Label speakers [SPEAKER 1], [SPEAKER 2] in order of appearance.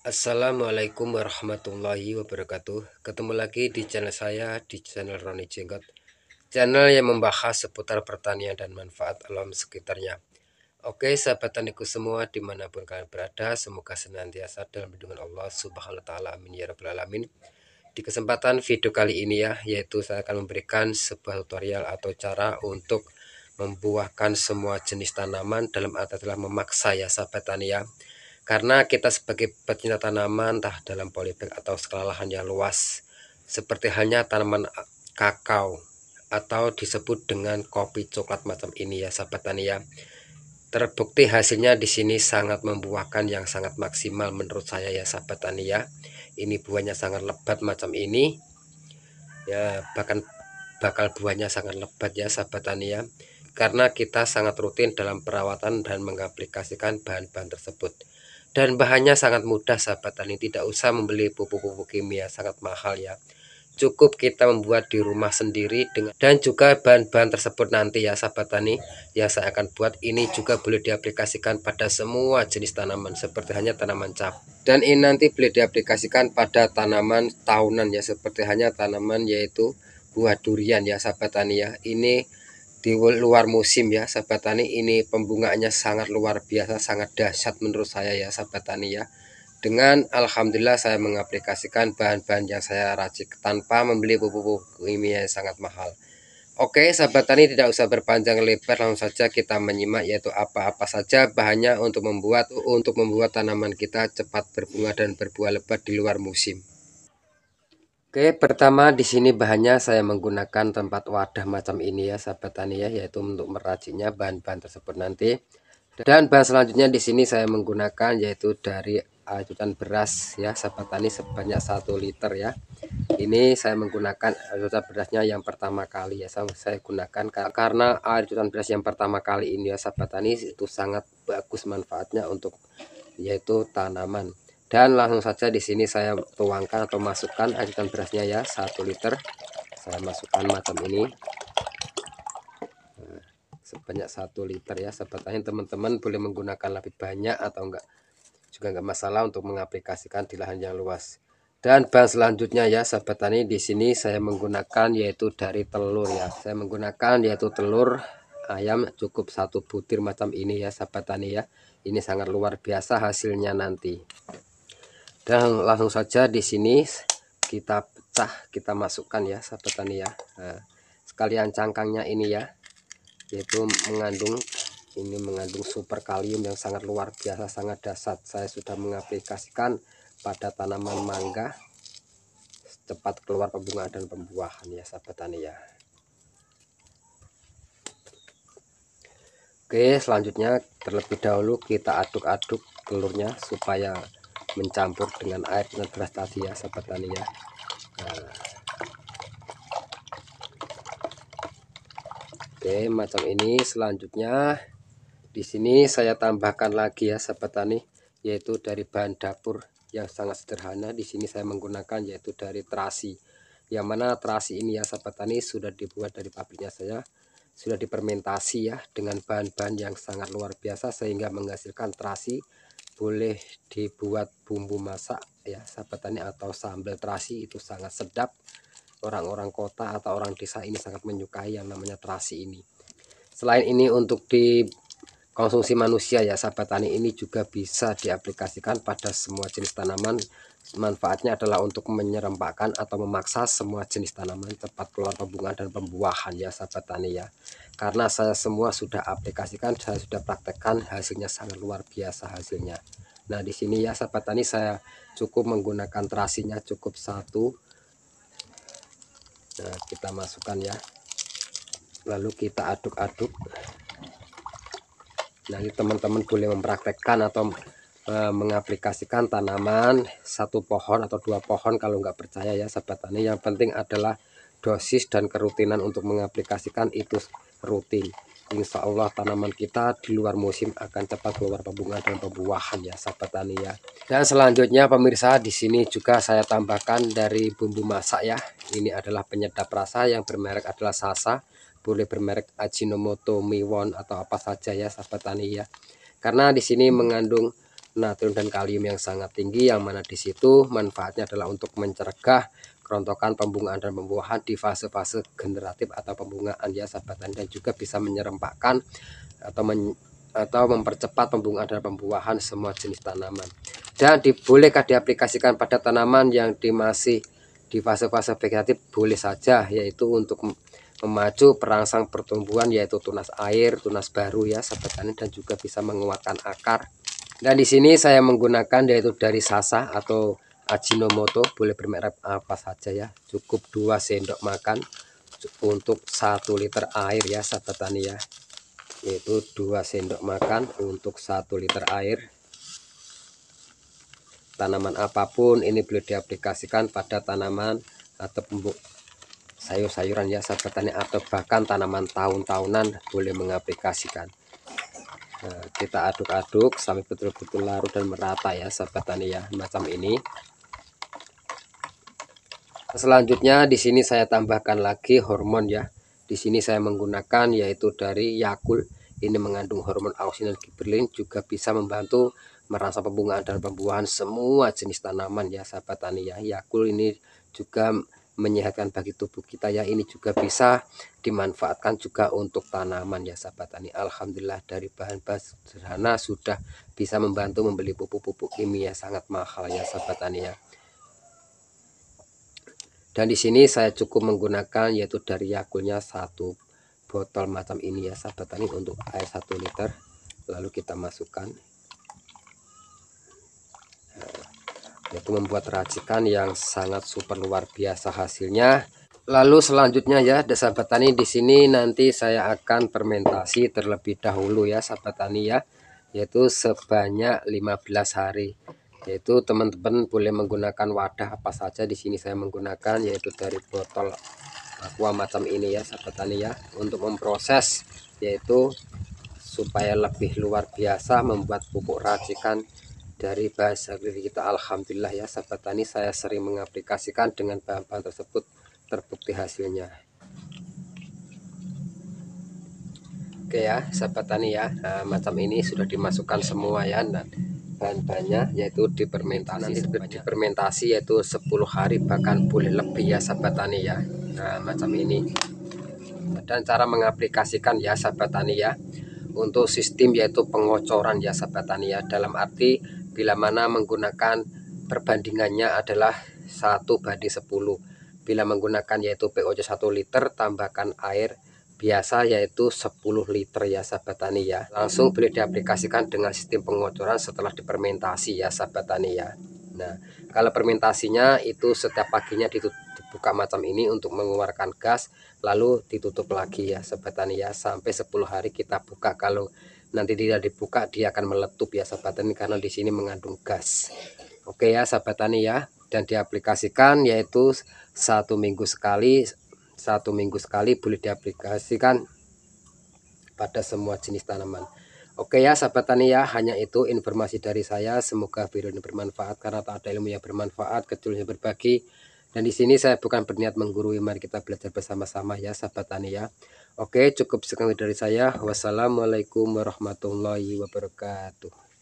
[SPEAKER 1] Assalamualaikum warahmatullahi wabarakatuh. Ketemu lagi di channel saya, di channel Roni Jenggot, channel yang membahas seputar pertanian dan manfaat alam sekitarnya. Oke sahabat taniku semua, dimanapun kalian berada, semoga senantiasa dalam lindungan Allah subhanahu wa ta'ala, amin ya rabbal alamin. Di kesempatan video kali ini ya, yaitu saya akan memberikan sebuah tutorial atau cara untuk membuahkan semua jenis tanaman dalam arti telah memaksa ya sahabat tani ya. Karena kita sebagai pecinta tanaman entah dalam polybag atau skala lahan yang luas, seperti halnya tanaman kakao atau disebut dengan kopi coklat macam ini ya sahabat tani ya. Terbukti hasilnya di sini sangat membuahkan yang sangat maksimal menurut saya ya sahabat tani ya. Ini buahnya sangat lebat macam ini. Ya, bahkan bakal buahnya sangat lebat ya sahabat tani ya. Karena kita sangat rutin dalam perawatan dan mengaplikasikan bahan-bahan tersebut. Dan bahannya sangat mudah sahabat tani, tidak usah membeli pupuk-pupuk kimia sangat mahal ya. Cukup kita membuat di rumah sendiri dengan, dan juga bahan-bahan tersebut nanti ya sahabat tani yang saya akan buat ini juga boleh diaplikasikan pada semua jenis tanaman seperti hanya tanaman cap. Dan ini nanti boleh diaplikasikan pada tanaman tahunan ya, seperti hanya tanaman yaitu buah durian ya sahabat tani ya. Ini di luar musim ya sahabat tani, ini pembungaannya sangat luar biasa, sangat dahsyat menurut saya ya sahabat tani ya. Dengan alhamdulillah saya mengaplikasikan bahan-bahan yang saya racik tanpa membeli pupuk kimia yang sangat mahal. Oke sahabat tani, tidak usah berpanjang lebar, langsung saja kita menyimak yaitu apa-apa saja bahannya untuk membuat tanaman kita cepat berbunga dan berbuah lebat di luar musim. Oke, pertama di sini bahannya saya menggunakan tempat wadah macam ini ya sahabat tani ya, yaitu untuk meraciknya bahan-bahan tersebut nanti. Dan bahan selanjutnya di sini saya menggunakan yaitu dari ajudan beras ya sahabat tani sebanyak 1 liter ya. Ini saya menggunakan ajudan berasnya yang pertama kali ya, saya gunakan karena ajudan beras yang pertama kali ini ya sahabat tani itu sangat bagus manfaatnya untuk yaitu tanaman. Dan langsung saja di sini saya tuangkan atau masukkan ajudan berasnya ya 1 liter. Saya masukkan macam ini. Nah, sebanyak 1 liter ya sahabat tani. Teman-teman boleh menggunakan lebih banyak atau enggak juga enggak masalah untuk mengaplikasikan di lahan yang luas. Dan bahan selanjutnya ya sahabat tani, di sini saya menggunakan yaitu dari telur ya. Saya menggunakan yaitu telur ayam cukup 1 butir macam ini ya sahabat tani ya. Ini sangat luar biasa hasilnya nanti. Dan langsung saja di sini kita pecah, kita masukkan ya sahabat tani ya. Nah, sekalian cangkangnya ini ya, yaitu mengandung super kalium yang sangat luar biasa, sangat dahsyat. Saya sudah mengaplikasikan pada tanaman mangga, cepat keluar pembungaan dan pembuahan ya sahabat tani ya. Oke, selanjutnya terlebih dahulu kita aduk-aduk telurnya supaya mencampur dengan air dan beras tadi ya sahabat tani ya. Nah, oke macam ini. Selanjutnya di sini saya tambahkan lagi ya sahabat tani, yaitu dari bahan dapur yang sangat sederhana. Di sini saya menggunakan yaitu dari terasi, yang mana terasi ini ya sahabat tani sudah dibuat dari pabriknya, saya sudah difermentasi ya dengan bahan-bahan yang sangat luar biasa sehingga menghasilkan terasi. Boleh dibuat bumbu masak ya sahabat tani, atau sambal terasi, itu sangat sedap. Orang-orang kota atau orang desa ini sangat menyukai yang namanya terasi ini. Selain ini untuk dikonsumsi manusia ya sahabat tani, ini juga bisa diaplikasikan pada semua jenis tanaman. Manfaatnya adalah untuk menyerempakkan atau memaksa semua jenis tanaman cepat keluar pembungaan dan pembuahan ya sahabat tani ya. Karena saya semua sudah aplikasikan, saya sudah praktekkan, hasilnya sangat luar biasa hasilnya. Nah di sini ya sahabat tani, saya cukup menggunakan terasinya cukup 1. Nah kita masukkan ya, lalu kita aduk-aduk. Nanti teman-teman boleh mempraktekkan atau mengaplikasikan tanaman 1 pohon atau 2 pohon kalau nggak percaya ya sahabat tani. Yang penting adalah dosis dan kerutinan untuk mengaplikasikan itu rutin. Insya Allah tanaman kita di luar musim akan cepat keluar pembungaan dan pembuahan ya sahabat tani ya. Dan selanjutnya pemirsa, di sini juga saya tambahkan dari bumbu masak ya. Ini adalah penyedap rasa yang bermerek adalah Sasa. Boleh bermerek Ajinomoto, Miwon atau apa saja ya sahabat tani ya. Karena di sini mengandung natrium dan kalium yang sangat tinggi, yang mana di situ manfaatnya adalah untuk mencegah kerontokan pembungaan dan pembuahan di fase-fase generatif atau pembungaan ya sahabat tani, dan juga bisa menyerempakkan atau mempercepat pembungaan dan pembuahan semua jenis tanaman. Dan bolehkah diaplikasikan pada tanaman yang masih di fase-fase vegetatif? Boleh saja, yaitu untuk memacu perangsang pertumbuhan, yaitu tunas air, tunas baru ya sahabat tani, dan juga bisa menguatkan akar. Dan di sini saya menggunakan yaitu dari Sasa atau Ajinomoto, boleh bermerek apa saja ya. Cukup 2 sendok makan untuk 1 liter air ya sahabat tani ya. Yaitu 2 sendok makan untuk 1 liter air. Tanaman apapun ini boleh diaplikasikan pada tanaman atau sayur-sayuran ya sahabat tani, atau bahkan tanaman tahun-tahunan boleh mengaplikasikan. Nah, kita aduk-aduk sampai betul-betul larut dan merata ya sahabat tani ya, macam ini. Selanjutnya di sini saya tambahkan lagi hormon ya. Di sini saya menggunakan yaitu dari Yakult. Ini mengandung hormon auxin dan gibberellin, juga bisa membantu merangsang pembungaan dan pembuahan semua jenis tanaman ya sahabat tani ya. Yakult ini juga menyehatkan bagi tubuh kita ya. Ini juga bisa dimanfaatkan juga untuk tanaman ya sahabat tani. Alhamdulillah, dari bahan-bahan sederhana sudah bisa membantu membeli pupuk-pupuk kimia sangat mahal ya sahabat tani ya. Dan di sini saya cukup menggunakan yaitu dari Yakultnya 1 botol macam ini ya sahabat tani, untuk air 1 liter. Lalu kita masukkan, yaitu membuat racikan yang sangat super luar biasa hasilnya. Lalu selanjutnya ya sahabat tani, di sini nanti saya akan fermentasi terlebih dahulu ya sahabat tani ya, yaitu sebanyak 15 hari. Yaitu teman-teman boleh menggunakan wadah apa saja. Di sini saya menggunakan yaitu dari botol aqua macam ini ya sahabat tani ya, untuk memproses yaitu supaya lebih luar biasa membuat pupuk racikan dari bahan agribis kita. Alhamdulillah ya sahabat tani, saya sering mengaplikasikan dengan bahan-bahan tersebut, terbukti hasilnya. Oke ya sahabat tani ya, nah, macam ini sudah dimasukkan semua ya. Nah, bahan-bahannya yaitu difermentasi yaitu 10 hari bahkan boleh lebih ya sahabat tani ya. Nah, macam ini. Dan cara mengaplikasikan ya sahabat tani ya, untuk sistem yaitu pengocoran ya sahabat tani ya, dalam arti bila mana menggunakan perbandingannya adalah 1:10. Bila menggunakan yaitu POC 1 liter, tambahkan air biasa yaitu 10 liter ya sahabat tani ya. Langsung boleh diaplikasikan dengan sistem pengocoran setelah difermentasi ya sahabat tani ya. Nah, kalau fermentasinya itu setiap paginya dibuka macam ini untuk mengeluarkan gas, lalu ditutup lagi ya sahabat tani ya, sampai 10 hari kita buka. Kalau nanti tidak dibuka dia akan meletup ya sahabat tani, karena di sini mengandung gas. Oke ya sahabat tani ya, dan diaplikasikan yaitu 1 minggu sekali. 1 minggu sekali boleh diaplikasikan pada semua jenis tanaman. Oke ya sahabat tani ya, hanya itu informasi dari saya. Semoga video ini bermanfaat, karena tak ada ilmu yang bermanfaat kecuali yang berbagi. Dan di sini saya bukan berniat menggurui, mari kita belajar bersama-sama ya sahabat tani ya. Oke, cukup sekian dari saya. Wassalamualaikum warahmatullahi wabarakatuh.